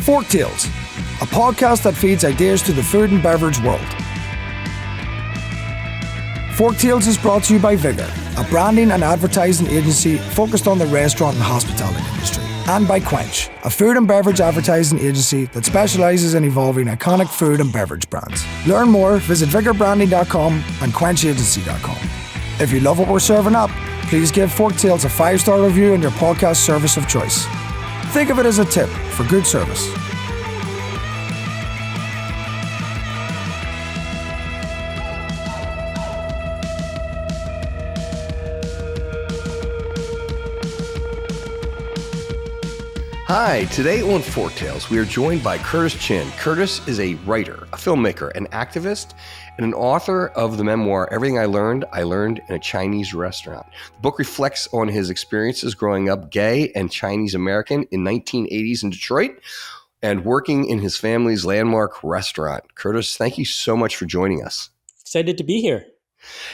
Forktales, a podcast that feeds ideas to the food and beverage world. Forktales is brought to you by Vigor, a branding and advertising agency focused on the restaurant and hospitality industry, and by Quench, a food and beverage advertising agency that specialises in evolving iconic food and beverage brands. Learn more, visit vigorbranding.com and quenchagency.com. If you love what we're serving up, please give Forktales a 5-star review on your podcast service of choice. Think of it as a tip for good service. Hi, today on Forktales, we are joined by Curtis Chin. Curtis is a writer, a filmmaker, an activist, and an author of the memoir, Everything I Learned in a Chinese Restaurant. The book reflects on his experiences growing up gay and Chinese American in 1980s in Detroit and working in his family's landmark restaurant. Curtis, thank you so much for joining us. Excited to be here.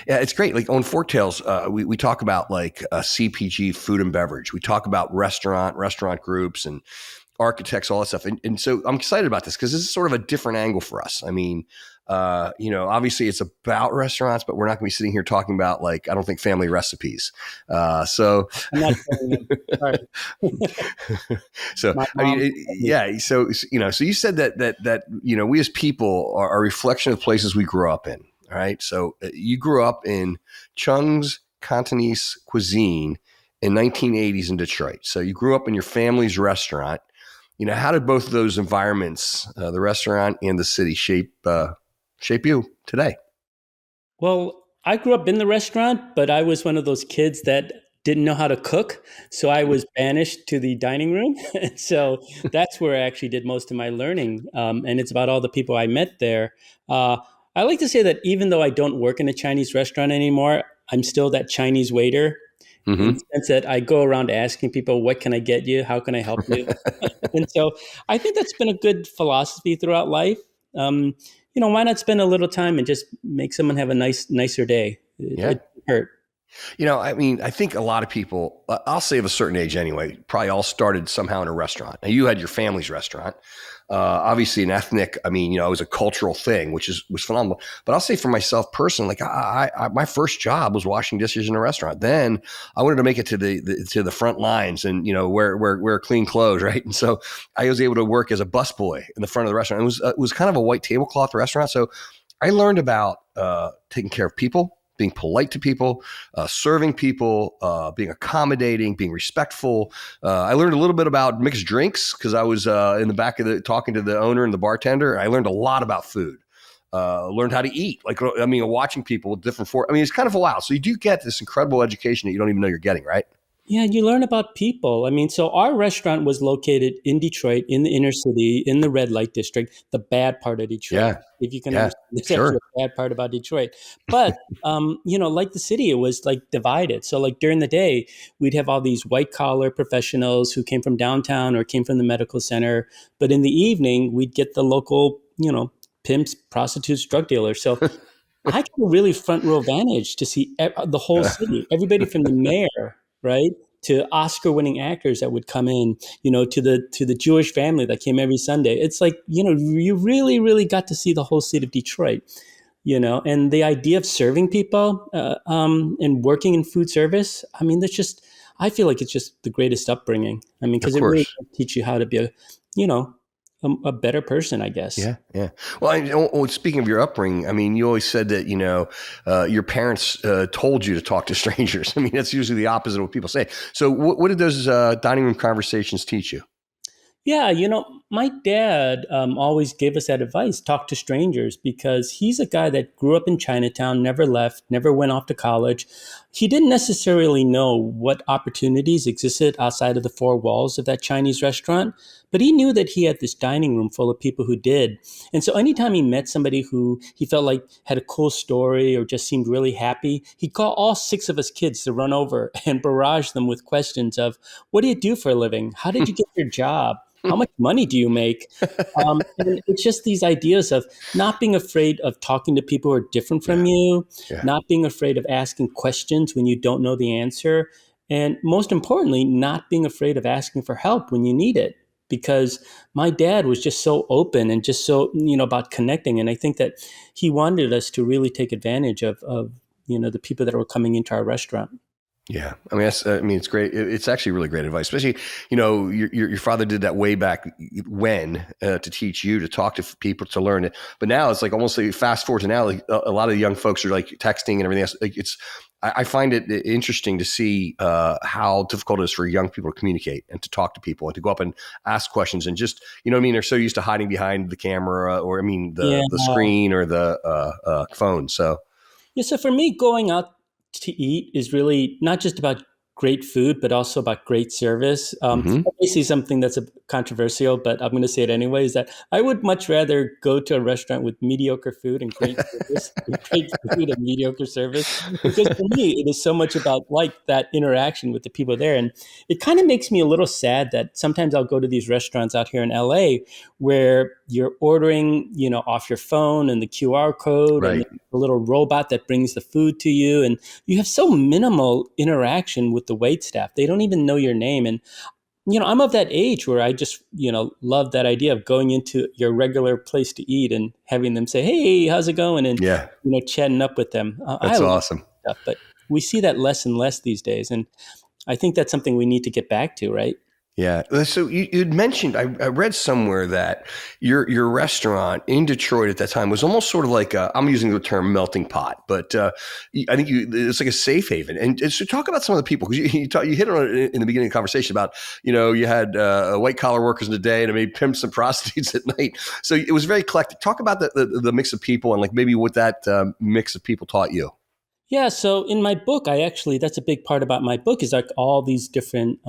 Yeah, it's great. Like on Forktales, we talk about like CPG, food and beverage. We talk about restaurant groups and architects, all that stuff. And so I'm excited about this because this is sort of a different angle for us. I mean, obviously it's about restaurants, but we're not going to be sitting here talking about like, I don't think family recipes. So, I'm not saying that. So, so you said that, we as people are a reflection of the places we grew up in. All right. So you grew up in Chung's Cantonese Cuisine in 1980s in Detroit. So you grew up in your family's restaurant. How did both of those environments, the restaurant and the city, shape you today? Well, I grew up in the restaurant, but I was one of those kids that didn't know how to cook. So I was banished to the dining room. So that's where I actually did most of my learning. And it's about all the people I met there. I like to say that even though I don't work in a Chinese restaurant anymore, I'm still that Chinese waiter. Mm-hmm. In the sense that I go around asking people, what can I get you? How can I help you? And so I think that's been a good philosophy throughout life. Why not spend a little time and just make someone have a nicer day? Yeah. It hurt. I think a lot of people, I'll say of a certain age anyway, probably all started somehow in a restaurant. Now, you had your family's restaurant. Obviously an ethnic, it was a cultural thing, which was phenomenal. But I'll say for myself personally, like I my first job was washing dishes in a restaurant. Then I wanted to make it to the front lines and, wear clean clothes. Right. And so I was able to work as a busboy in the front of the restaurant. It was kind of a white tablecloth restaurant. So I learned about taking care of people, being polite to people, serving people, being accommodating, being respectful. I learned a little bit about mixed drinks because I was in the back of talking to the owner and the bartender. I learned a lot about food. Learned how to eat. Watching people with different it's kind of a wow. So you do get this incredible education that you don't even know you're getting, right? Yeah, you learn about people. So our restaurant was located in Detroit, in the inner city, in the red light district, the bad part of Detroit. Yeah. If you can understand, there's actually a bad part about Detroit. But, like the city, it was like divided. So like during the day, we'd have all these white collar professionals who came from downtown or came from the medical center. But in the evening, we'd get the local, pimps, prostitutes, drug dealers. So I got a really front row vantage to see the whole city, everybody from the mayor, right, to Oscar-winning actors that would come in, to the Jewish family that came every Sunday. It's like, you really, really got to see the whole city of Detroit, and the idea of serving people and working in food service. I feel like it's just the greatest upbringing. Because it really teach you how to be a better person, I guess. Yeah. Yeah. Well, speaking of your upbringing, you always said that, your parents told you to talk to strangers. That's usually the opposite of what people say. So what did those dining room conversations teach you? Yeah, my dad always gave us that advice, talk to strangers, because he's a guy that grew up in Chinatown, never left, never went off to college. He didn't necessarily know what opportunities existed outside of the four walls of that Chinese restaurant, but he knew that he had this dining room full of people who did. And so anytime he met somebody who he felt like had a cool story or just seemed really happy, he'd call all 6 of us kids to run over and barrage them with questions of, what do you do for a living? How did you get your job? How much money do you make? And it's just these ideas of not being afraid of talking to people who are different from you, not being afraid of asking questions when you don't know the answer, and most importantly, not being afraid of asking for help when you need it. because my dad was just so open and just so, about connecting. And I think that he wanted us to really take advantage of the people that were coming into our restaurant. Yeah, I mean, it's great. It's actually really great advice, especially your father did that way back when to teach you to talk to people to learn it. But now it's like almost like fast forward to now, like a lot of the young folks are like texting and everything else. Like I find it interesting to see how difficult it is for young people to communicate and to talk to people and to go up and ask questions and just they're so used to hiding behind the camera or the screen or the phone. So. Yeah, so for me, going out to eat is really not just about great food, but also about great service. Obviously, something that's controversial, but I'm going to say it anyway, is that I would much rather go to a restaurant with mediocre food and great service, great food and mediocre service, because for me, it is so much about like that interaction with the people there. And it kind of makes me a little sad that sometimes I'll go to these restaurants out here in LA where you're ordering, off your phone and the QR code right. and the little robot that brings the food to you. And you have so minimal interaction with the wait staff. They don't even know your name. And, I'm of that age where I just, love that idea of going into your regular place to eat and having them say, "Hey, how's it going?" And, chatting up with them. That's awesome. Stuff, but we see that less and less these days. And I think that's something we need to get back to, right? Yeah. So you'd mentioned, I read somewhere that your restaurant in Detroit at that time was almost sort of like I'm using the term melting pot, but I think it's like a safe haven. And so talk about some of the people, because you hit on it in the beginning of the conversation about, you had white collar workers in the day and maybe pimps and prostitutes at night. So it was very eclectic. Talk about the mix of people and like maybe what that mix of people taught you. Yeah. So in my book, that's a big part about my book is like all these different,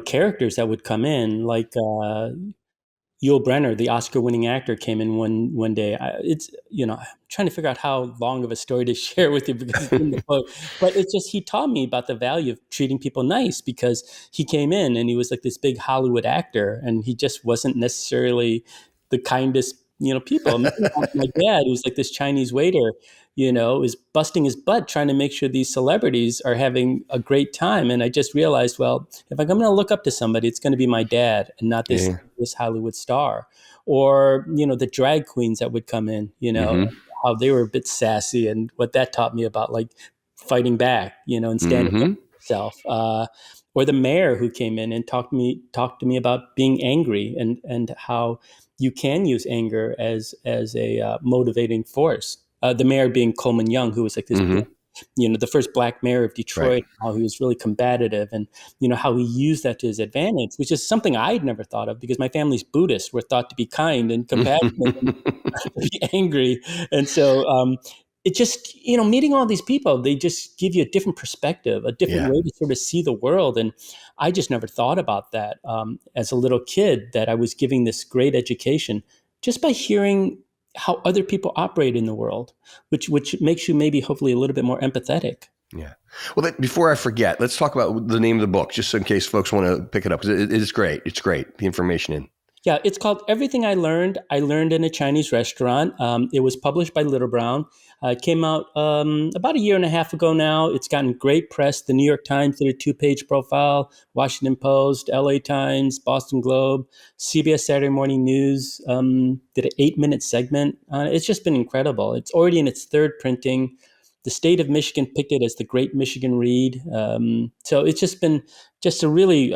characters that would come in, like Yul Brynner, the Oscar-winning actor, came in one day. I'm trying to figure out how long of a story to share with you because it's in the book. But it's just he taught me about the value of treating people nice because he came in and he was like this big Hollywood actor and he just wasn't necessarily the kindest people. My dad, who's like this Chinese waiter, is busting his butt trying to make sure these celebrities are having a great time. And I just realized, well, if I'm going to look up to somebody, it's going to be my dad and not this Hollywood star. Or, the drag queens that would come in, how they were a bit sassy and what that taught me about like fighting back, and standing up for yourself. Or the mayor who came in and talked to me about being angry and how you can use anger as a motivating force. The mayor being Coleman Young, who was like this, the first black mayor of Detroit, right. How he was really combative and, how he used that to his advantage, which is something I'd never thought of because my family's Buddhist. We're thought to be kind and compassionate and to be angry. And so it just, meeting all these people, they just give you a different perspective, a different way to sort of see the world. And I just never thought about that as a little kid, that I was giving this great education just by hearing how other people operate in the world, which makes you maybe hopefully a little bit more empathetic. Yeah. Well, before I forget, let's talk about the name of the book, just in case folks want to pick it up, because it is great. It's great. The information in. Yeah, it's called Everything I Learned in a Chinese Restaurant. It was published by Little Brown. It came out about a year and a half ago now. It's gotten great press. The New York Times did a 2-page profile, Washington Post, LA Times, Boston Globe, CBS Saturday Morning News did an 8-minute segment. It's just been incredible. It's already in its 3rd printing. The state of Michigan picked it as the Great Michigan Read. So it's just been a really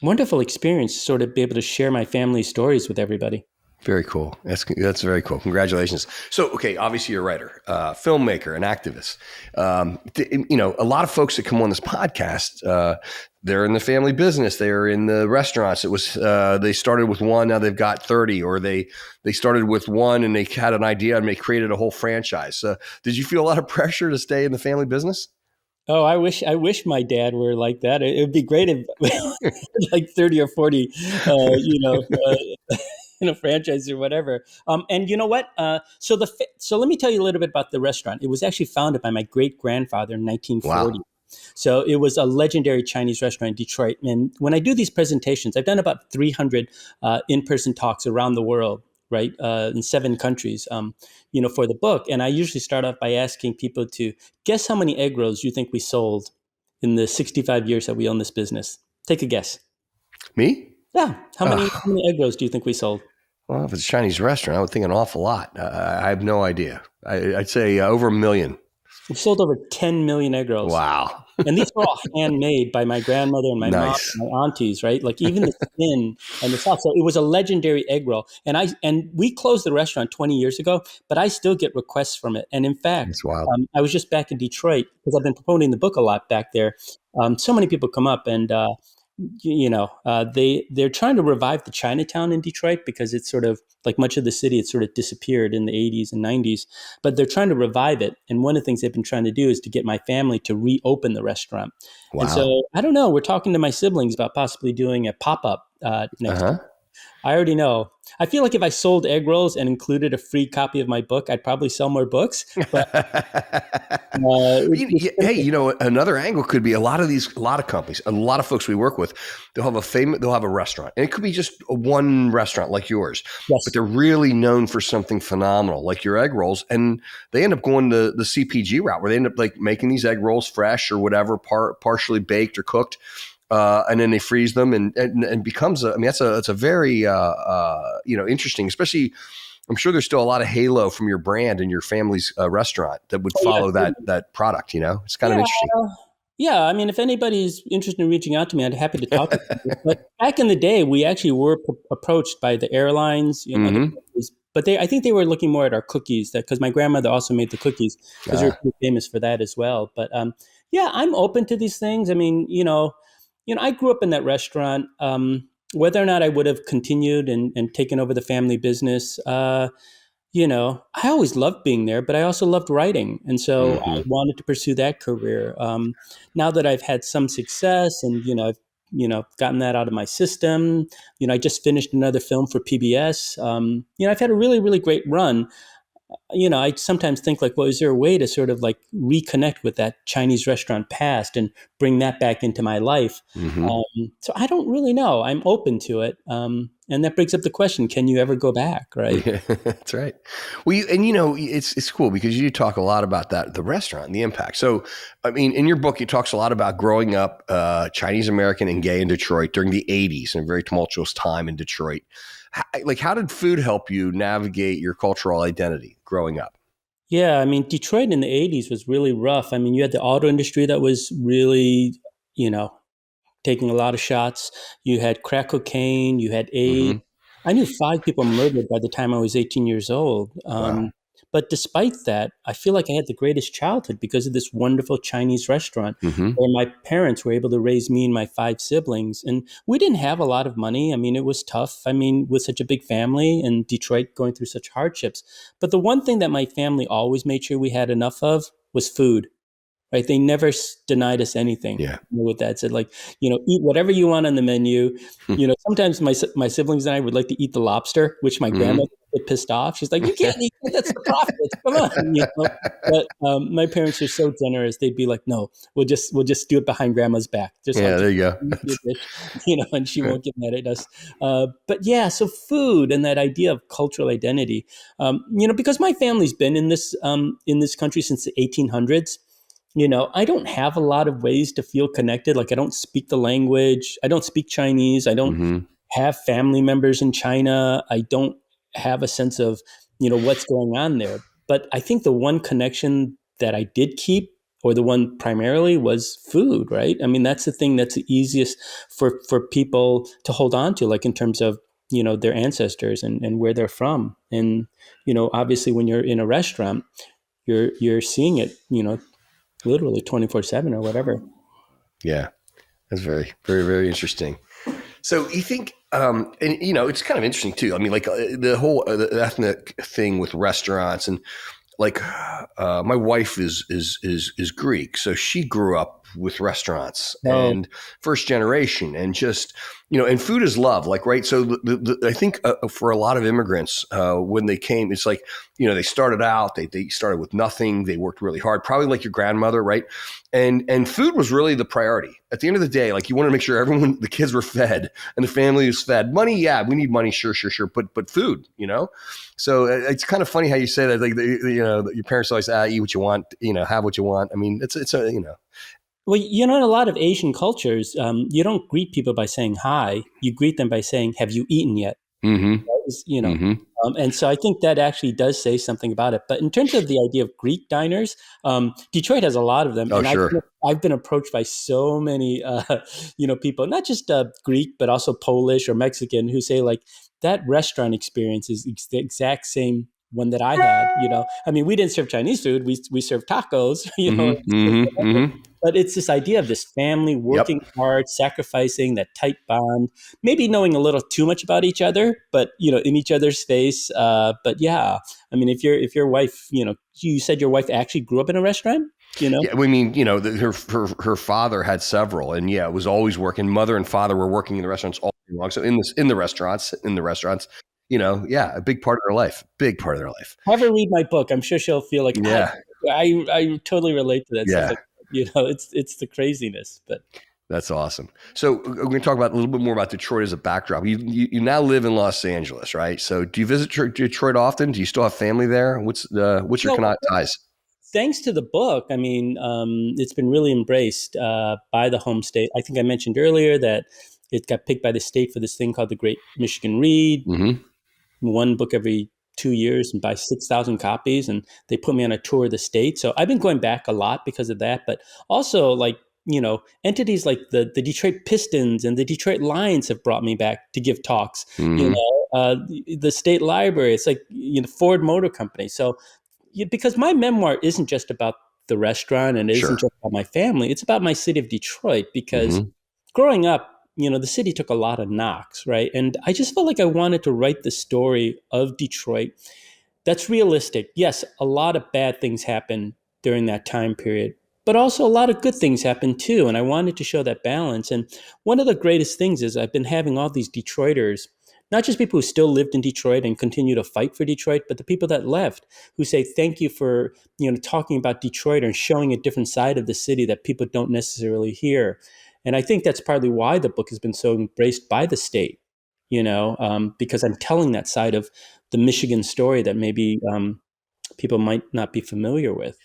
wonderful experience to sort of be able to share my family stories with everybody. Very cool. That's very cool. Congratulations. So, okay, obviously you're a writer, filmmaker, an activist. A lot of folks that come on this podcast, they're in the family business. They're in the restaurants. It was they started with one, now they've got 30, or they started with one and they had an idea and they created a whole franchise. Did you feel a lot of pressure to stay in the family business? Oh, I wish my dad were like that. It would be great if like 30 or 40, franchise or whatever. And you know what? So let me tell you a little bit about the restaurant. It was actually founded by my great grandfather in 1940. Wow. So it was a legendary Chinese restaurant in Detroit. And when I do these presentations, I've done about 300 in-person talks around the world, right, in 7 countries, for the book. And I usually start off by asking people to guess how many egg rolls you think we sold in the 65 years that we own this business. Take a guess. Me? Yeah. Ugh. How many egg rolls do you think we sold? Well, if it's a Chinese restaurant, I would think an awful lot. I have no idea. I'd say over a million. We sold over 10 million egg rolls. Wow. And these were all handmade by my grandmother and my mom Nice. and my aunties, right? Like even the skin and the sauce. So it was a legendary egg roll. And we closed the restaurant 20 years ago, but I still get requests from it. And in fact, It's wild. I was just back in Detroit because I've been promoting the book a lot back there. So many people come up and they're trying to revive the Chinatown in Detroit because it's sort of like much of the city, it sort of disappeared in the 80s and 90s, but they're trying to revive it. And one of the things they've been trying to do is to get my family to reopen the restaurant. And Wow. so I don't know, we're talking to my siblings about possibly doing a pop-up next Uh-huh. year. I already know. I feel like if I sold egg rolls and included a free copy of my book, I'd probably sell more books. But Hey, another angle could be a lot of companies, a lot of folks we work with, they'll have a restaurant, and it could be just one restaurant like yours, but yes, they're really known for something phenomenal, like your egg rolls, and they end up going the CPG route, where they end up like making these egg rolls fresh or whatever, partially baked or cooked. And then they freeze them, and becomes that's a very interesting, especially. I'm sure there's still a lot of halo from your brand and your family's restaurant that would oh yeah, follow that product. It's kind of yeah. interesting. Yeah, I mean, if anybody's interested in reaching out to me, I'd be happy to talk to them. But back in the day, we actually were approached by the airlines, the Mm-hmm. companies, but I think they were looking more at our cookies, that because my grandmother also made the cookies because they're pretty famous for that as well. But yeah, I'm open to these things. I mean, I grew up in that restaurant. Whether or not I would have continued and taken over the family business, I always loved being there, but I also loved writing. And so I Mm-hmm. wanted to pursue that career. Now that I've had some success and, I've, gotten that out of my system, I just finished another film for PBS. I've had a really, really great run. I sometimes think like, well, is there a way to sort of like reconnect with that Chinese restaurant past and bring that back into my life? Mm-hmm. So I don't really know. I'm open to it. And that brings up the question, can you ever go back? Right. Yeah, that's right. Well, it's cool because you talk a lot about the restaurant and the impact. So, I mean, in your book, it talks a lot about growing up Chinese American and gay in Detroit during the '80s, and a very tumultuous time in Detroit. How did food help you navigate your cultural identity growing up? Yeah, I mean, Detroit in the 80s was really rough. I mean, you had the auto industry that was really, you know, taking a lot of shots. You had crack cocaine, you had AIDS. Mm-hmm. I knew 5 people murdered by the time I was 18 years old. Wow. But despite that, I feel like I had the greatest childhood because of this wonderful Chinese restaurant Mm-hmm. where my parents were able to raise me and my 5 siblings. And we didn't have a lot of money. I mean, it was tough. I mean, with such a big family and Detroit going through such hardships. But the one thing that my family always made sure we had enough of was food, right? They never denied us anything. Yeah. With that said, like, eat whatever you want on the menu. Sometimes my siblings and I would like to eat the lobster, which my Mm-hmm. grandmother would get pissed off. She's like, you can't eat that. That's the profits. Come on. But my parents are so generous. They'd be like, no, we'll just do it behind grandma's back. Just Yeah, like, there you go. eat your dish, and she won't get mad at us. But yeah, so food and that idea of cultural identity, because my family's been in this country since the 1800s. I don't have a lot of ways to feel connected. Like, I don't speak the language. I don't speak Chinese. I don't Mm-hmm. have family members in China. I don't have a sense of, what's going on there. But I think the one connection that I did keep, or the one primarily, was food, right? I mean, that's the thing that's the easiest for people to hold on to, like in terms of, their ancestors and where they're from. And, obviously when you're in a restaurant, you're seeing it, literally 24/7 or whatever. Yeah, that's very, very, very interesting. So you think, and it's kind of interesting too. I mean, like the whole the ethnic thing with restaurants, and like my wife is Greek, so she grew up with restaurants Oh, and first generation, and just and food is love, like, right. So I think for a lot of immigrants, when they came, it's like they started out, they started with nothing, they worked really hard, probably like your grandmother, right? And food was really the priority at the end of the day. Like, you want to make sure everyone, the kids were fed and the family was fed. Money, yeah, we need money, sure, but food, So it's kind of funny how you say that, like your parents always eat what you want, have what you want. I mean, it's a. Well, in a lot of Asian cultures, you don't greet people by saying hi. You greet them by saying, "Have you eaten yet?" Mm-hmm. Is, Mm-hmm. and so I think that actually does say something about it. But in terms of the idea of Greek diners, Detroit has a lot of them, Oh, and sure. I've been approached by so many people, not just Greek but also Polish or Mexican, who say like that restaurant experience is the exact same one that I had. I mean, we didn't serve Chinese food; we served tacos. Mm-hmm. Mm-hmm. Mm-hmm. But it's this idea of this family working Yep. hard, sacrificing that tight bond, maybe knowing a little too much about each other, but in each other's face. But yeah, I mean, if your wife, you said your wife actually grew up in a restaurant, Yeah, I mean, her father had several, and yeah, it was always working. Mother and father were working in the restaurants all day long. So in the restaurants, yeah, a big part of their life, big part of their life. Have her read my book. I'm sure she'll feel like Yeah, I totally relate to that stuff. yeah, Like, it's the craziness, but. that's awesome. So we're going to talk about a little bit more about Detroit as a backdrop. You now live in Los Angeles, right? So do you visit Detroit often? Do you still have family there? What's your ties? Thanks to the book, I mean, it's been really embraced by the home state. I think I mentioned earlier that it got picked by the state for this thing called the Great Michigan Read. Mm-hmm. One book every 2 years and buy 6,000 copies. And they put me on a tour of the state. So I've been going back a lot because of that. But also, like, entities like the Detroit Pistons and the Detroit Lions have brought me back to give talks. Mm-hmm. The state library, it's like, Ford Motor Company. So because my memoir isn't just about the restaurant and it isn't Sure. just about my family, it's about my city of Detroit. Because Mm-hmm. growing up, the city took a lot of knocks, right? And I just felt like I wanted to write the story of Detroit that's realistic. Yes, a lot of bad things happened during that time period, but also a lot of good things happened too. And I wanted to show that balance. And one of the greatest things is I've been having all these Detroiters, not just people who still lived in Detroit and continue to fight for Detroit, but the people that left who say thank you for talking about Detroit and showing a different side of the city that people don't necessarily hear. And I think that's partly why the book has been so embraced by the state, because I'm telling that side of the Michigan story that maybe people might not be familiar with.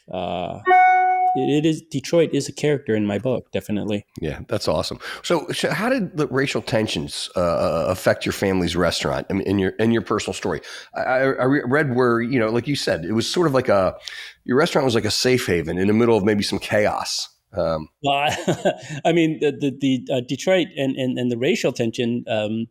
It is Detroit is a character in my book, definitely. Yeah, that's awesome. So how did the racial tensions affect your family's restaurant? I mean, in your personal story, I read where like you said, it was sort of like your restaurant was like a safe haven in the middle of maybe some chaos. Well, I mean, the Detroit and the racial tension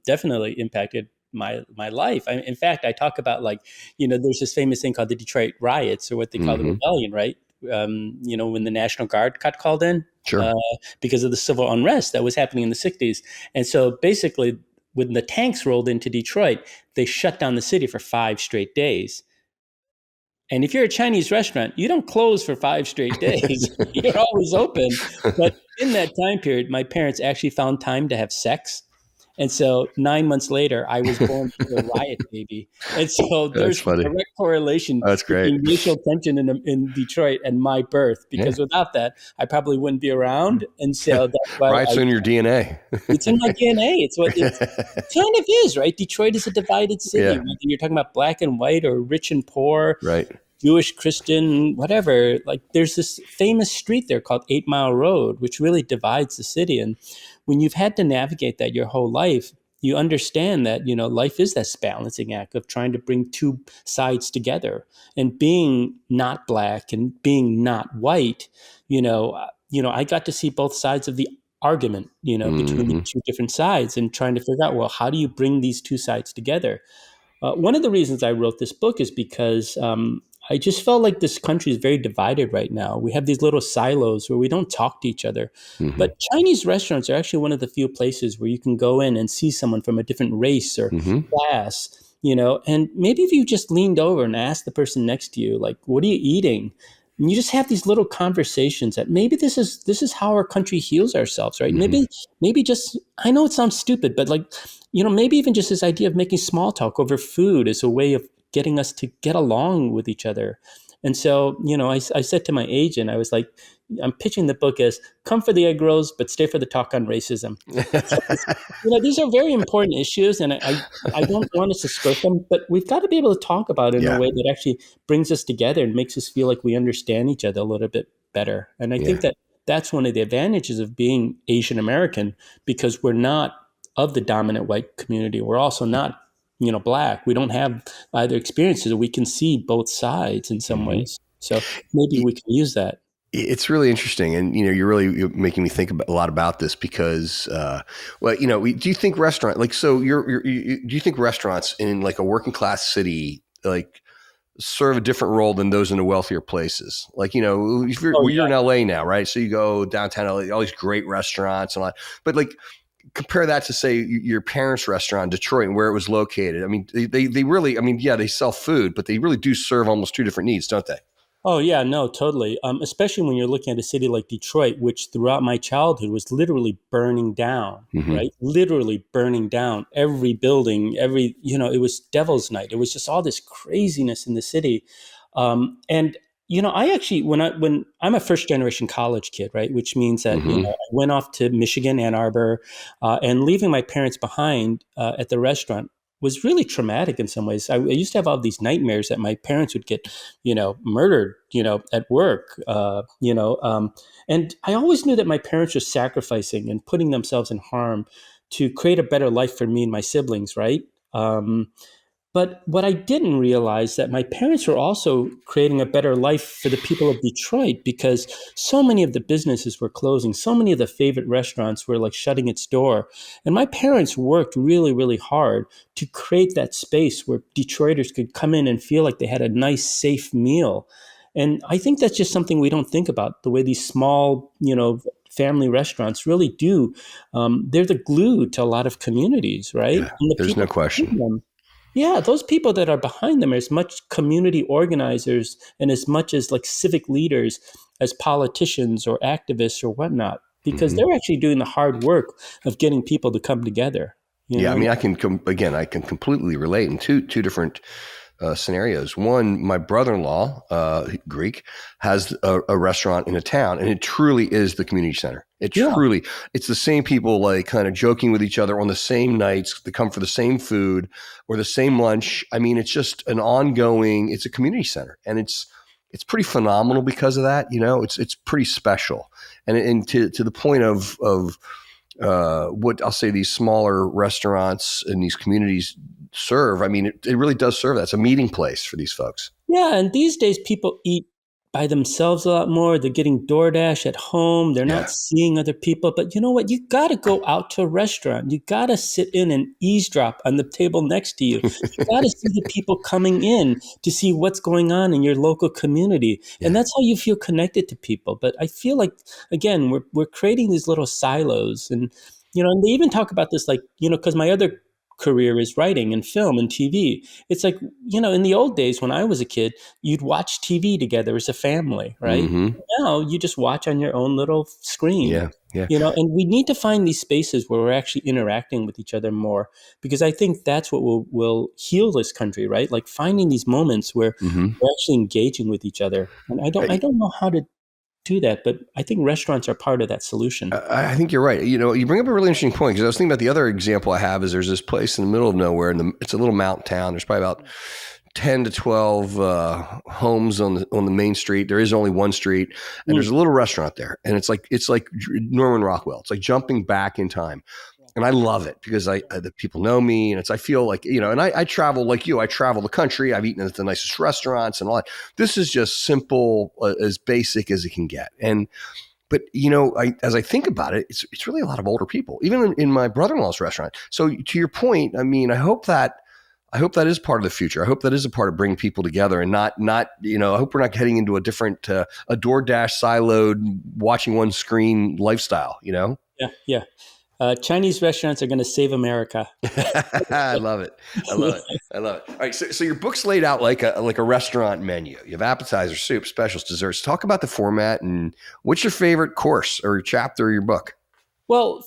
definitely impacted my life. In fact, I talk about like there's this famous thing called the Detroit riots, or what they call the Mm-hmm. rebellion, right? When the National Guard got called in Sure. because of the civil unrest that was happening in the '60s, and so basically, when the tanks rolled into Detroit, they shut down the city for 5 straight days. And if you're a Chinese restaurant, you don't close for 5 straight days. You're always open. But in that time period, my parents actually found time to have sex. And so 9 months later, I was born to a riot baby. And so That's there's a funny. direct correlation That's great. between racial tension in Detroit and my birth, Yeah. because without that, I probably wouldn't be around. And so that's why Riots in your DNA. it's in my DNA. It kind of is, right? Detroit is a divided city, Yeah. whether you're talking about black and white or rich and poor, Right. Jewish, Christian, whatever. Like there's this famous street there called 8 Mile Road, which really divides the city. And when you've had to navigate that your whole life, you understand that, life is this balancing act of trying to bring two sides together, and being not black and being not white. I got to see both sides of the argument, between the Mm-hmm. two different sides, and trying to figure out, well, how do you bring these two sides together? One of the reasons I wrote this book is because I just felt like this country is very divided right now. We have these little silos where we don't talk to each other. Mm-hmm. But Chinese restaurants are actually one of the few places where you can go in and see someone from a different race or Mm-hmm. class, and maybe if you just leaned over and asked the person next to you, like, what are you eating? And you just have these little conversations that maybe this is how our country heals ourselves, right? Mm-hmm. Maybe just, I know it sounds stupid, but like, maybe even just this idea of making small talk over food is a way of getting us to get along with each other. And so, I said to my agent, I was like, I'm pitching the book as come for the egg rolls, but stay for the talk on racism. Because, these are very important issues, and I don't want us to skirt them, but we've got to be able to talk about it in a Yeah. way that actually brings us together and makes us feel like we understand each other a little bit better. And I Yeah. think that that's one of the advantages of being Asian American, because we're not of the dominant white community. We're also not, Black. We don't have either experiences. We can see both sides in some ways. So maybe we can use that. It's really interesting, and you're making me think a lot about this because, do you think do you think restaurants in like a working class city like serve a different role than those in the wealthier places? Like, you're in LA now, right? So you go downtown LA, all these great restaurants and all that, but like compare that to say your parents' restaurant in Detroit and where it was located. I mean, they really, they sell food, but they really do serve almost two different needs, don't they? Oh, yeah, no, totally. Especially when you're looking at a city like Detroit, which throughout my childhood was literally burning down, right? Literally burning down every building, it was Devil's Night. It was just all this craziness in the city. And I actually, when I'm a first generation college kid, right, which means that I went off to Michigan, Ann Arbor, and leaving my parents behind at the restaurant was really traumatic in some ways. I used to have all these nightmares that my parents would get, murdered, at work, and I always knew that my parents were sacrificing and putting themselves in harm to create a better life for me and my siblings, right? But what I didn't realize that my parents were also creating a better life for the people of Detroit, because so many of the businesses were closing. So many of the favorite restaurants were like shutting its door. And my parents worked really, really hard to create that space where Detroiters could come in and feel like they had a nice, safe meal. And I think that's just something we don't think about, the way these small, family restaurants really do. They're the glue to a lot of communities, right? Yeah, there's no question. Yeah, those people that are behind them are as much community organizers and as much as like civic leaders as politicians or activists or whatnot, because they're actually doing the hard work of getting people to come together. Yeah, I can completely relate in two different scenarios. One, my brother-in-law, Greek, has a restaurant in a town, and it truly is the community center. It's the same people like kind of joking with each other on the same nights. They come for the same food or the same lunch. I mean, it's just it's a community center, and it's pretty phenomenal because of that. It's pretty special. And to the point of what I'll say these smaller restaurants in these communities serve. I mean, it really does serve that. It's a meeting place for these folks. Yeah, and these days people eat by themselves a lot more. They're getting DoorDash at home. They're not seeing other people. But you know what? You got to go out to a restaurant. You got to sit in and eavesdrop on the table next to you. You got to see the people coming in to see what's going on in your local community. Yeah. And that's how you feel connected to people. But I feel like, again, we're creating these little silos. And, and they even talk about this, like, because my other career is writing and film and TV. It's like, in the old days when I was a kid, you'd watch TV together as a family, right? Now you just watch on your own little screen. Yeah. And we need to find these spaces where we're actually interacting with each other more, because I think that's what will heal this country, right? Like finding these moments where we're actually engaging with each other. And I don't know how to do that, but I think restaurants are part of that solution. I think you're right. You bring up a really interesting point, because I was thinking about the other example I have is there's this place in the middle of nowhere, and it's a little mountain town. There's probably about 10 to 12 homes on the main street. There is only one street, and there's a little restaurant there, and it's like Norman Rockwell. It's like jumping back in time. And I love it because the people know me, and I feel like, and I travel like you. I travel the country. I've eaten at the nicest restaurants and all that. This is just simple, as basic as it can get. But as I think about it, it's really a lot of older people, even in my brother-in-law's restaurant. So to your point, I mean, I hope that is part of the future. I hope that is a part of bringing people together, and not I hope we're not heading into a different, a DoorDash siloed, watching one screen lifestyle, Yeah. Chinese restaurants are going to save America. I love it. All right. So your book's laid out like a restaurant menu. You have appetizers, soup, specials, desserts. Talk about the format, and what's your favorite course or chapter of your book? Well,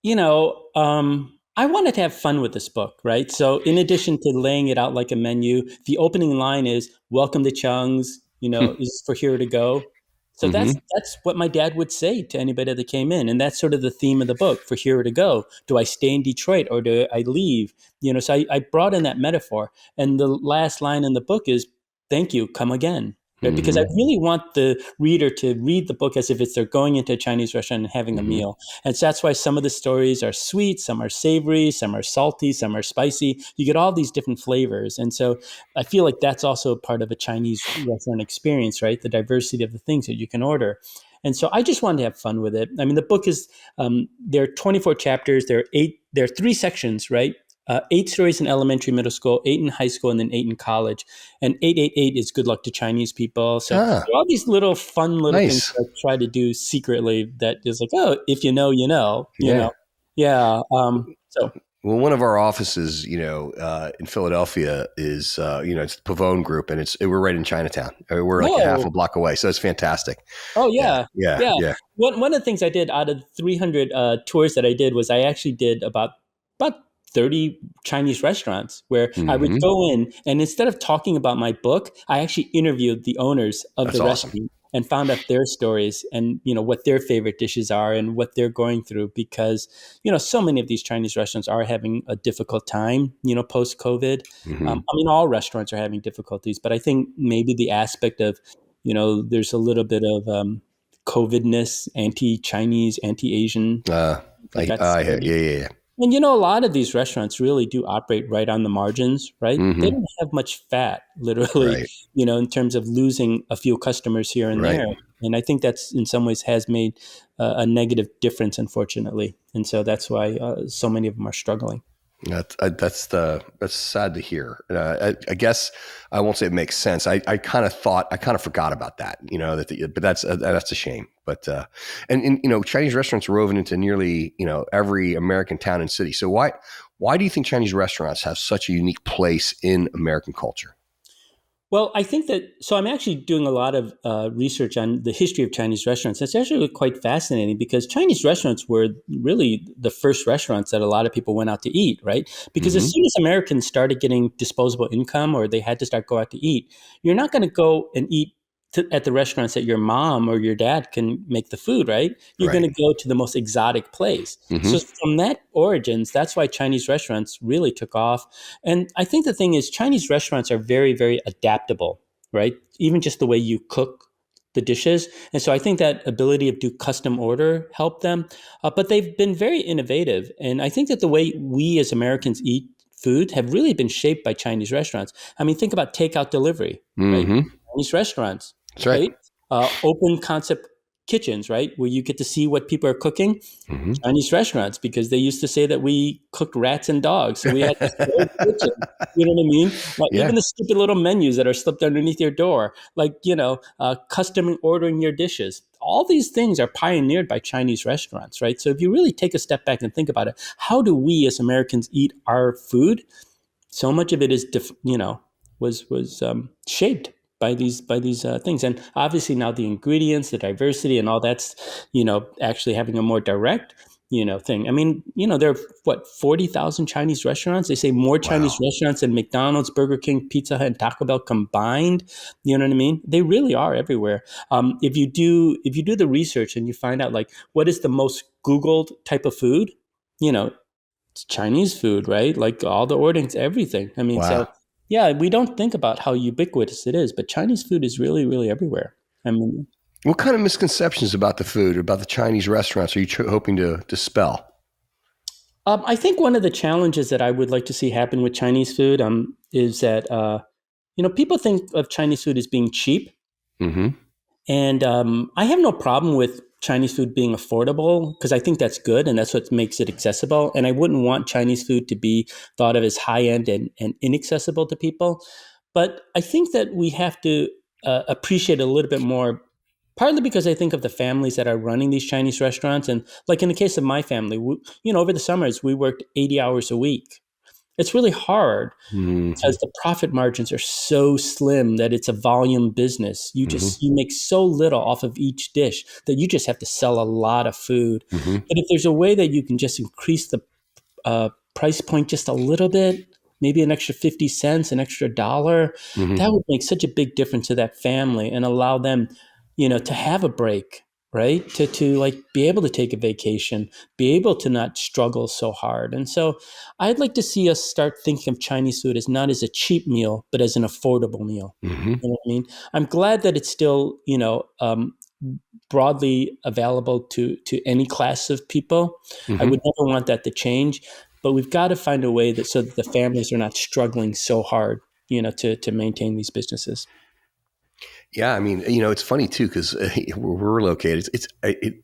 I wanted to have fun with this book, right? So in addition to laying it out like a menu, the opening line is "Welcome to Chung's." Is for here to go. So that's what my dad would say to anybody that came in. And that's sort of the theme of the book, for here to go. Do I stay in Detroit or do I leave? So I brought in that metaphor. And the last line in the book is, thank you, come again. right? Because I really want the reader to read the book as if they're going into a Chinese restaurant and having a meal. And so that's why some of the stories are sweet, some are savory, some are salty, some are spicy. You get all these different flavors. And so I feel like that's also part of a Chinese restaurant experience, right? The diversity of the things that you can order. And so I just wanted to have fun with it. I mean, the book is, there are 24 chapters. There are 3 sections, right? 8 stories in elementary, middle school, 8 in high school, and then 8 in college. And 888 is good luck to Chinese people. So all these little fun little things Nice. that I try to do secretly that is like, oh, if you know, you know, you Yeah. know. Yeah. So Well, one of our offices, in Philadelphia is, it's the Pavone Group, and we're right in Chinatown. We're like a half whoa. a block away, so it's fantastic. Oh Yeah, yeah, yeah, yeah. yeah. One of the things I did out of 300 tours that I did was I actually did about 30 Chinese restaurants where I would go in and instead of talking about my book, I actually interviewed the owners of That's the awesome. restaurant and found out their stories and what their favorite dishes are and what they're going through because so many of these Chinese restaurants are having a difficult time post COVID. I mean all restaurants are having difficulties, but I think maybe the aspect of there's a little bit of COVIDness, anti-Chinese, anti-Asian. Yeah, yeah. And a lot of these restaurants really do operate right on the margins, right? They don't have much fat, literally, Right. in terms of losing a few customers here and Right. there. And I think that's in some ways has made a negative difference, unfortunately. And so that's why so many of them are struggling. That's sad to hear. I guess I won't say it makes sense. I kind of forgot about that. But that's a shame. But and Chinese restaurants are woven into nearly every American town and city. So why do you think Chinese restaurants have such a unique place in American culture? Well, I think so I'm actually doing a lot of research on the history of Chinese restaurants. It's actually quite fascinating because Chinese restaurants were really the first restaurants that a lot of people went out to eat, right? Because as soon as Americans started getting disposable income or they had to start go out to eat, you're not going to go and eat at the restaurants that your mom or your dad can make the food, right? You're going to go to the most exotic place. So from that origins, that's why Chinese restaurants really took off. And I think the thing is Chinese restaurants are very, very adaptable, right? Even just the way you cook the dishes. And so I think that ability to do custom order helped them. But they've been very innovative. And I think that the way we as Americans eat food have really been shaped by Chinese restaurants. I mean, think about takeout delivery, right? Chinese restaurants. That's right. Open concept kitchens, right? Where you get to see what people are cooking. Chinese restaurants, because they used to say that we cooked rats and dogs. So we had this whole kitchen. You know what I mean? Like even the stupid little menus that are slipped underneath your door, like, custom ordering your dishes. All these things are pioneered by Chinese restaurants, right? So if you really take a step back and think about it, how do we as Americans eat our food? So much of it is, was shaped by these things, and obviously now the ingredients, the diversity, and all that's actually having a more direct thing. I mean, there are 40,000 Chinese restaurants. They say more Chinese restaurants than McDonald's, Burger King, Pizza Hut, and Taco Bell combined. You know what I mean? They really are everywhere. If you do the research and you find out like what is the most Googled type of food, it's Chinese food, right? Like all the orderings, everything. I mean, so yeah, we don't think about how ubiquitous it is, but Chinese food is really, really everywhere. I mean, What kind of misconceptions about the food, about the Chinese restaurants, are you hoping to dispel? I think one of the challenges that I would like to see happen with Chinese food is that people think of Chinese food as being cheap, and I have no problem with Chinese food being affordable because I think that's good and that's what makes it accessible. And I wouldn't want Chinese food to be thought of as high end and inaccessible to people. But I think that we have to appreciate a little bit more, partly because I think of the families that are running these Chinese restaurants. And like in the case of my family, over the summers, we worked 80 hours a week. It's really hard because the profit margins are so slim that it's a volume business. You make so little off of each dish that you just have to sell a lot of food. But if there's a way that you can just increase the price point just a little bit, maybe an extra 50 cents, an extra dollar, that would make such a big difference to that family and allow them, to have a break. right? To like be able to take a vacation, be able to not struggle so hard. And so I'd like to see us start thinking of Chinese food as not as a cheap meal, but as an affordable meal. Hmm. You know what I mean? I'm glad that it's still, broadly available to any class of people. I would Hmm. never want that to change, but we've got to find a way that so that the families are not struggling so hard, to maintain these businesses. Yeah, I mean, it's funny too because where we're located, it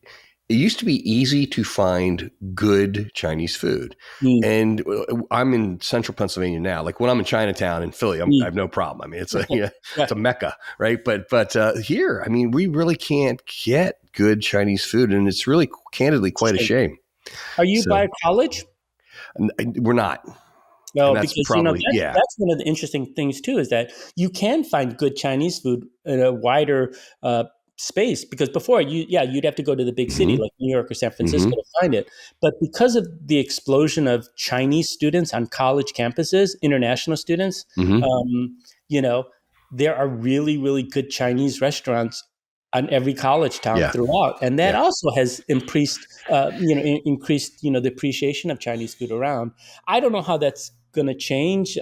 used to be easy to find good Chinese food, Mm, and I'm in central Pennsylvania now. Like when I'm in Chinatown in Philly, I mm. have no problem. I mean, it's Yeah. it's a mecca, right? But here, I mean, we really can't get good Chinese food, and it's really candidly quite a shame. Are you So by college? we're not, and No, that's because probably yeah. that's one of the interesting things too is that you can find good Chinese food in a wider uh, space. Because before you'd have to go to the big city Hmm. like New York or San Francisco Hmm. to find it. But because of the explosion of Chinese students on college campuses, international students, Hmm. um, you know, there are really really good Chinese restaurants on every college town Yeah, throughout, and that yeah. also has increased the appreciation of Chinese food around. I don't know how that's going to change.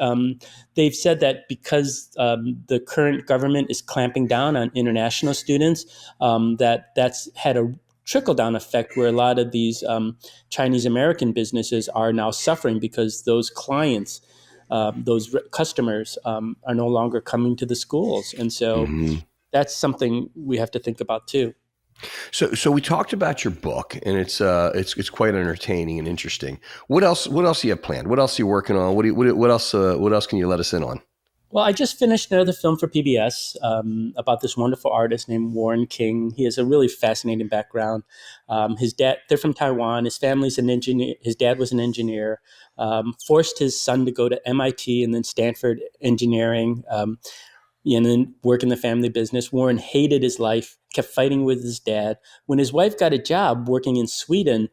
They've said that because the current government is clamping down on international students, that's had a trickle down effect where a lot of these Chinese American businesses are now suffering because those clients, customers, are no longer coming to the schools, and so Hmm. that's something we have to think about too. So we talked about your book, and it's quite entertaining and interesting. What else do you have planned? What else are you working on? What else can you let us in on? Well, I just finished another film for PBS about this wonderful artist named Warren King. He has a really fascinating background. His dad, they're from Taiwan. His family's an engineer. His dad was an engineer. Forced his son to go to MIT and then Stanford engineering. And then work in the family business. Warren hated his life, kept fighting with his dad. When his wife got a job working in Sweden,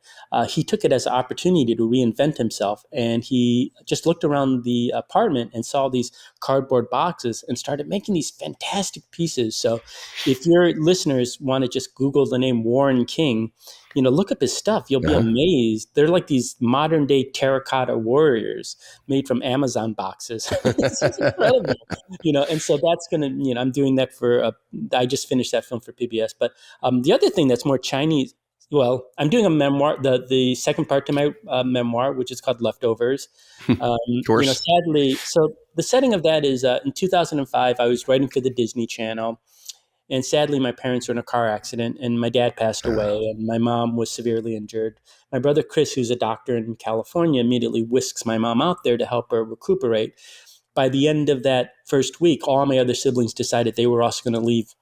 he took it as an opportunity to reinvent himself. And he just looked around the apartment and saw these cardboard boxes and started making these fantastic pieces. So if your listeners want to just Google the name Warren King, look up his stuff. You'll be Uh-huh. amazed. They're like these modern day terracotta warriors made from Amazon boxes. It's just incredible. And so that's going to, I'm doing that I just finished that film for PBS. But the other thing that's more Chinese, well, I'm doing a memoir, the second part to my memoir, which is called Leftovers. Of course. Sadly, so the setting of that is in 2005, I was writing for the Disney Channel. And sadly, my parents were in a car accident, and my dad passed away, and my mom was severely injured. My brother Chris, who's a doctor in California, immediately whisks my mom out there to help her recuperate. By the end of that first week, all my other siblings decided they were also going to leave,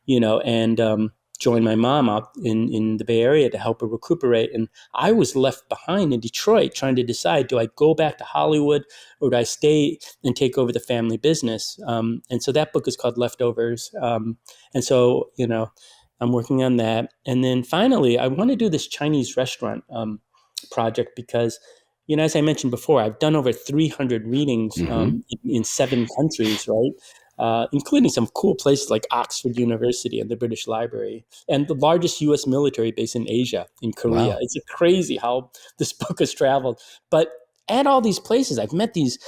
and join my mom out in the Bay Area to help her recuperate. And I was left behind in Detroit trying to decide, do I go back to Hollywood or do I stay and take over the family business? And so that book is called Leftovers. And so, I'm working on that. And then finally, I want to do this Chinese restaurant project because as I mentioned before, I've done over 300 readings Hmm. in 7 countries, right? Including some cool places like Oxford University and the British Library, and the largest U.S. military base in Asia, in Korea. Wow. It's crazy how this book has traveled. But at all these places, I've met these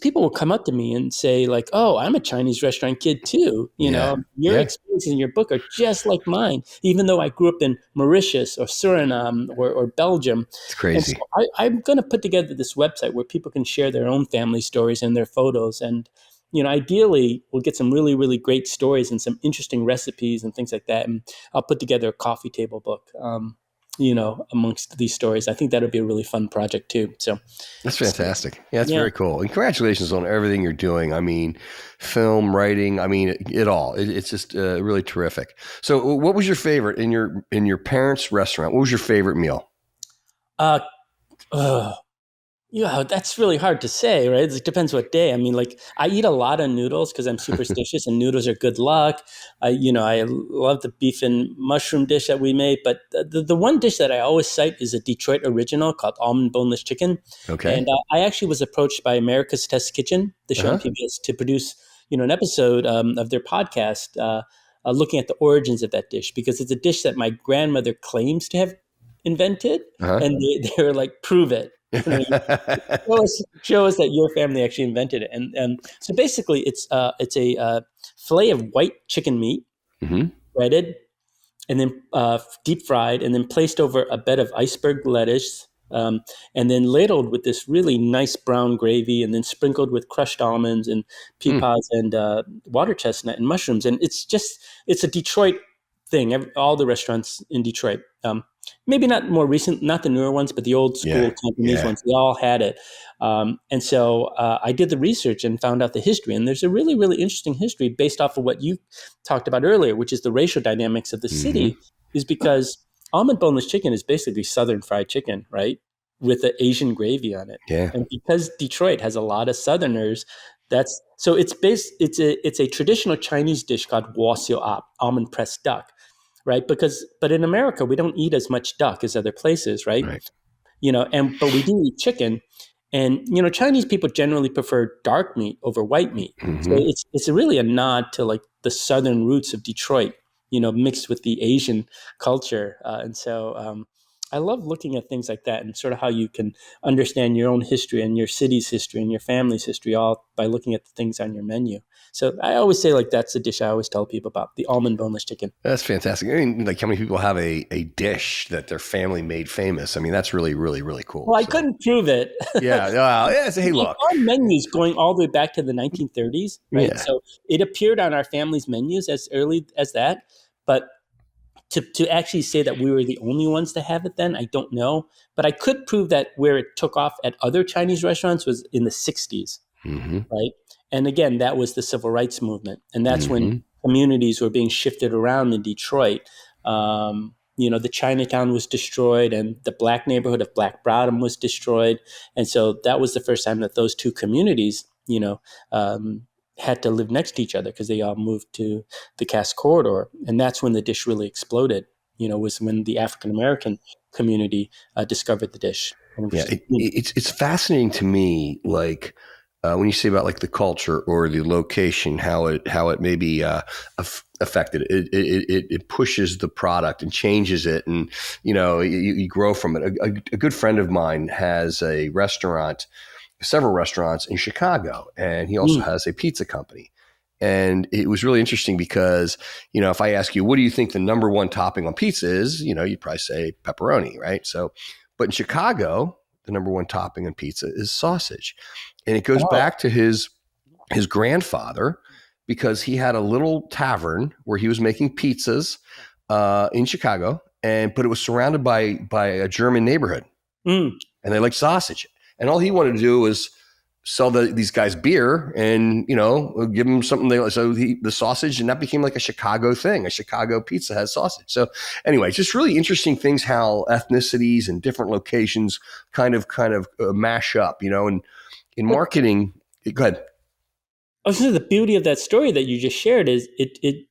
people will come up to me and say like, "Oh, I'm a Chinese restaurant kid too. Yeah. Your Yeah. experiences in your book are just like mine, even though I grew up in Mauritius or Suriname or Belgium." It's And so crazy. I'm going to put together this website where people can share their own family stories and their photos. And, ideally, we'll get some really, really great stories and some interesting recipes and things like that. And I'll put together a coffee table book, amongst these stories. I think that would be a really fun project too. That's So fantastic. Yeah, that's yeah. very cool. And congratulations on everything you're doing. I mean, film, writing, I mean, it all. It's just really terrific. So, what was your favorite in your parents' restaurant? What was your favorite meal? Uh, uh, Yeah, that's really hard to say, right? It depends what day. I mean, like I eat a lot of noodles because I'm superstitious, and noodles are good luck. I love the beef and mushroom dish that we made, but the one dish that I always cite is a Detroit original called almond boneless chicken. Okay. And I actually was approached by America's Test Kitchen, the show on Uh-huh. PBS, to produce an episode of their podcast. looking at the origins of that dish, because it's a dish that my grandmother claims to have invented, and they were like, prove it. Show us that your family actually invented it. And so basically, it's a fillet of white chicken meat, breaded, and then deep fried, and then placed over a bed of iceberg lettuce, and then ladled with this really nice brown gravy, and then sprinkled with crushed almonds and pea pods and water chestnut and mushrooms. And it's a Detroit thing. All the restaurants in Detroit, maybe not more recent, not the newer ones, but the old school Cantonese ones, they all had it. And so I did the research and found out the history. And there's a really, really interesting history based off of what you talked about earlier, which is the racial dynamics of the city, is because almond boneless chicken is basically Southern fried chicken, right? With the Asian gravy on it. Yeah. And because Detroit has a lot of Southerners, it's a traditional Chinese dish called wo xiu ap, almond pressed duck, right? But in America, we don't eat as much duck as other places, right? But we do eat chicken. And, Chinese people generally prefer dark meat over white meat. So it's really a nod to like the Southern roots of Detroit, mixed with the Asian culture. And so I love looking at things like that and sort of how you can understand your own history and your city's history and your family's history all by looking at the things on your menu. So I always say like that's a dish I always tell people about, the almond boneless chicken. That's fantastic. I mean, like how many people have a dish that their family made famous? I mean, that's really, really, really cool. Well, I couldn't prove it. So, hey, look. Our menus going all the way back to the 1930s, right? Yeah. So it appeared on our family's menus as early as that. But to actually say that we were the only ones to have it then, I don't know. But I could prove that where it took off at other Chinese restaurants was in the 60s, right? And again, that was the civil rights movement. And that's when communities were being shifted around in Detroit. The Chinatown was destroyed and the black neighborhood of Black Bottom was destroyed. And so that was the first time that those two communities, had to live next to each other because they all moved to the Cass Corridor. And that's when the dish really exploded, was when the African-American community discovered the dish. It's fascinating to me, like when you say about like the culture or the location, how it may be affected. It pushes the product and changes it, and you grow from it. A good friend of mine has several restaurants in Chicago, and he also has a pizza company. And it was really interesting because, if I ask you, what do you think the number one topping on pizza is, you'd probably say pepperoni, right? So, but in Chicago, the number one topping on pizza is sausage. And it goes back to his grandfather, because he had a little tavern where he was making pizzas in Chicago, but it was surrounded by a German neighborhood, and they liked sausage. And all he wanted to do was sell these guys beer and, give them something they like. So the sausage, and that became like a Chicago thing. A Chicago pizza has sausage. So anyway, just really interesting things, how ethnicities and different locations kind of mash up, and in marketing. Go ahead. I was saying the beauty of that story that you just shared is it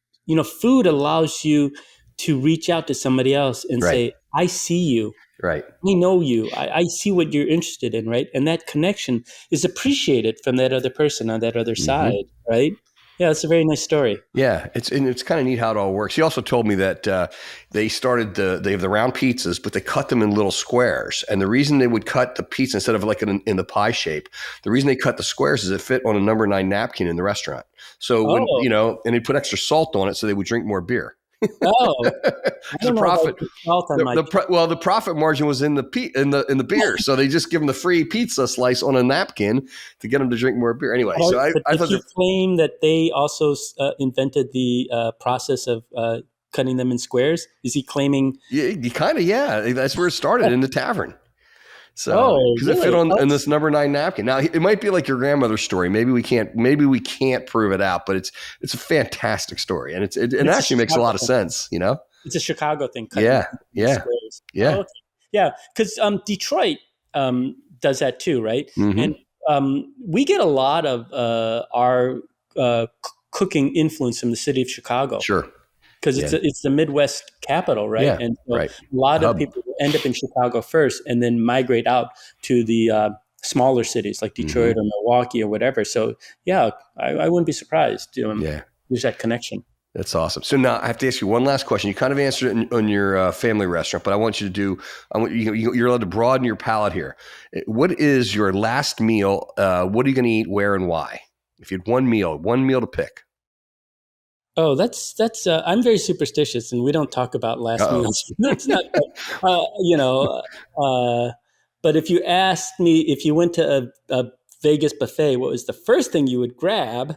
food allows you to reach out to somebody else and say, I see you. Right. I know you. I see what you're interested in, right? And that connection is appreciated from that other person on that other side, right? Yeah, it's a very nice story. Yeah, it's kind of neat how it all works. He also told me that they have the round pizzas, but they cut them in little squares. And the reason they would cut the pizza instead of like in the pie shape, the reason they cut the squares is it fit on a number 9 napkin in the restaurant. So when, and they put extra salt on it so they would drink more beer. The profit. The profit margin was in the beer, so they just give them the free pizza slice on a napkin to get them to drink more beer. Anyway, so I thought he claim that they also invented the process of cutting them in squares. Is he claiming? Yeah, that's where it started, in the tavern. So because it fit on this number 9 napkin. Now it might be like your grandmother's story. Maybe we can't prove it out, but it's a fantastic story, and it actually makes a lot of sense. It's a Chicago thing. Yeah. Because Detroit does that too, right? And we get a lot of our cooking influence from the city of Chicago. Sure. Because it's the Midwest capital, right? Yeah, and so a lot of people end up in Chicago first and then migrate out to the smaller cities like Detroit or Milwaukee or whatever. So, I wouldn't be surprised. There's that connection. That's awesome. So now I have to ask you one last question. You kind of answered it on your family restaurant, but I want you to do. You're allowed to broaden your palate here. What is your last meal? What are you going to eat? Where and why? If you had one meal to pick. Oh, that's. I'm very superstitious, and we don't talk about last meals. That's not, but if you asked me, if you went to a Vegas buffet, what was the first thing you would grab?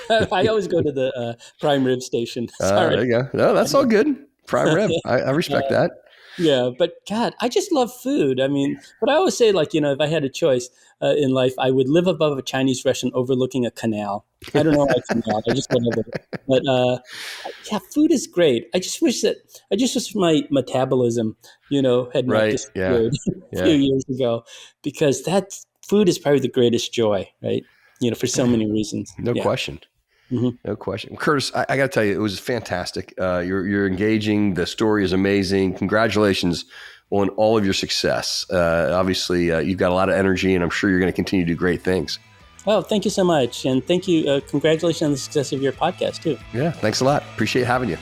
I always go to the prime rib station. Sorry. There you go. No, that's all good. Prime rib. I respect that. Yeah, but God, I just love food. I mean, but I always say, like, if I had a choice in life, I would live above a Chinese restaurant overlooking a canal. I don't know why canal. I just whatever. But yeah, food is great. I just wish my metabolism, had not disappeared a few years ago, because that food is probably the greatest joy, right? For so many reasons. No question. Mm-hmm. No question. Curtis, I got to tell you, it was fantastic. You're engaging. The story is amazing. Congratulations on all of your success. Obviously, you've got a lot of energy, and I'm sure you're going to continue to do great things. Oh, thank you so much. And thank you. Congratulations on the success of your podcast, too. Yeah, thanks a lot. Appreciate having you.